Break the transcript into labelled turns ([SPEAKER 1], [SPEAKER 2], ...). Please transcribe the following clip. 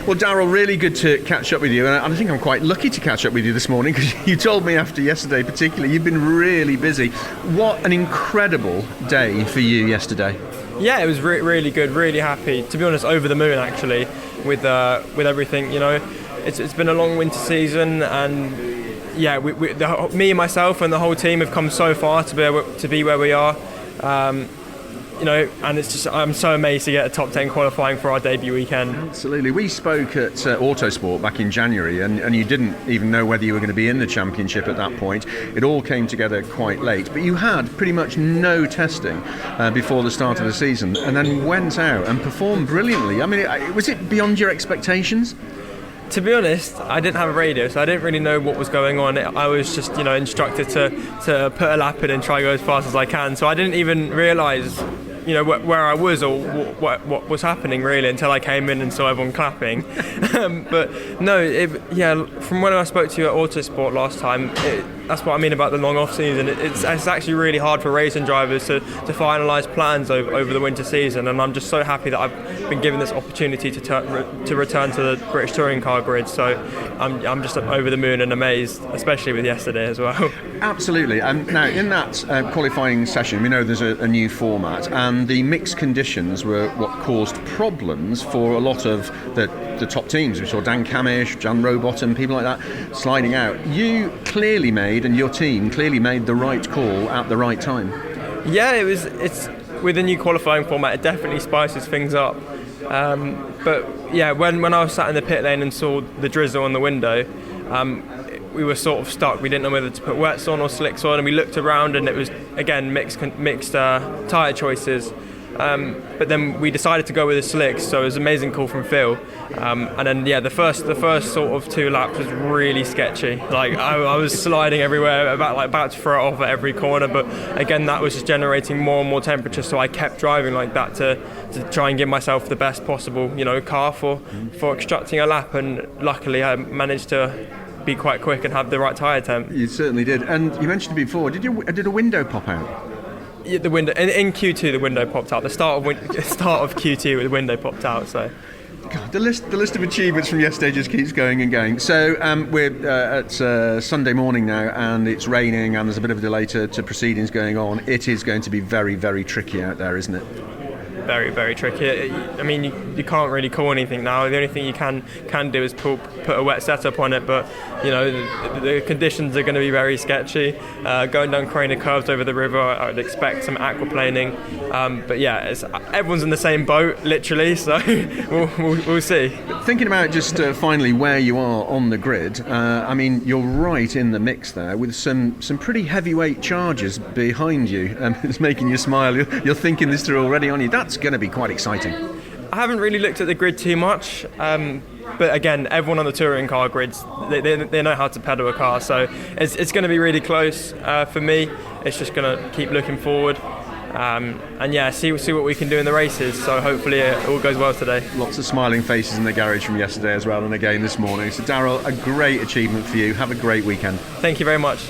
[SPEAKER 1] Well, Daryl, really good to catch up with you, and I think I'm quite lucky to catch up with you this morning because you told me after yesterday particularly you've been really busy. What an incredible day for you yesterday.
[SPEAKER 2] Yeah, it was really good, really happy. To be honest, over the moon actually with everything. You know, it's been a long winter season, and yeah, me and myself and the whole team have come so far to be where we are. You know, and it's just, I'm so amazed to get a top 10 qualifying for our debut weekend.
[SPEAKER 1] Absolutely. We spoke at Autosport back in January, and you didn't even know whether you were going to be in the championship at that point. It all came together quite late, but you had pretty much no testing before the start of the season, and then went out and performed brilliantly. I mean, was it beyond your expectations?
[SPEAKER 2] To be honest, I didn't have a radio, so I didn't really know what was going on. I was just, you know, instructed to put a lap in and try to go as fast as I can. So I didn't even realise, you know, where I was or what was happening really until I came in and saw everyone clapping. But no, from when I spoke to you at Autosport last time, that's what I mean about the long off season. It's actually really hard for racing drivers to finalise plans over the winter season, and I'm just so happy that I've been given this opportunity to return to the British Touring Car grid. So I'm just over the moon and amazed, especially with yesterday as well.
[SPEAKER 1] Absolutely. Now in that qualifying session, we know there's a new format, and the mixed conditions were what caused problems for a lot of the top teams. We saw Dan Camish, John Rowbottom, people like that sliding out. You clearly made, and your team clearly made, the right call at the right time. Yeah,
[SPEAKER 2] it's with the new qualifying format, it definitely spices things up. But yeah, when I was sat in the pit lane and saw the drizzle on the window, we were sort of stuck. We didn't know whether to put wets on or slicks on, and we looked around and it was again mixed tyre choices. But then we decided to go with the slicks, so it was an amazing call from Phil. And then the first sort of 2 laps was really sketchy. Like I was sliding everywhere, about to throw it off at every corner. But again, that was just generating more and more temperature, so I kept driving like that to try and give myself the best possible, you know, car for constructing a lap. And luckily, I managed to be quite quick and have the right tyre temp.
[SPEAKER 1] You certainly did. And you mentioned it before. Did a window pop out?
[SPEAKER 2] Yeah, the window in Q2, the window popped out. The start of Q2, the window popped out. So,
[SPEAKER 1] God, the list of achievements from yesterday just keeps going and going. So we're at Sunday morning now, and it's raining, and there's a bit of a delay to proceedings going on. It is going to be very, very tricky out there, isn't it?
[SPEAKER 2] Very, very tricky. I mean, you can't really call anything now. The only thing you can do is put a wet setup on it, but you know the conditions are going to be very sketchy. Going down Craner curves over the river, I would expect some aquaplaning. But yeah, everyone's in the same boat, literally. So we'll see.
[SPEAKER 1] Thinking about just finally where you are on the grid. I mean, you're right in the mix there with some pretty heavyweight chargers behind you. It's making you smile. You're thinking this through already, aren't you? That's going to be quite exciting.
[SPEAKER 2] I haven't really looked at the grid too much, but again, everyone on the touring car grids, they know how to pedal a car, so it's going to be really close for me. It's just going to keep looking forward, and yeah, see what we can do in the races. So hopefully it all goes well today.
[SPEAKER 1] Lots of smiling faces in the garage from yesterday as well, and again this morning. So Daryl, a great achievement for you. Have a great weekend.
[SPEAKER 2] Thank you very much.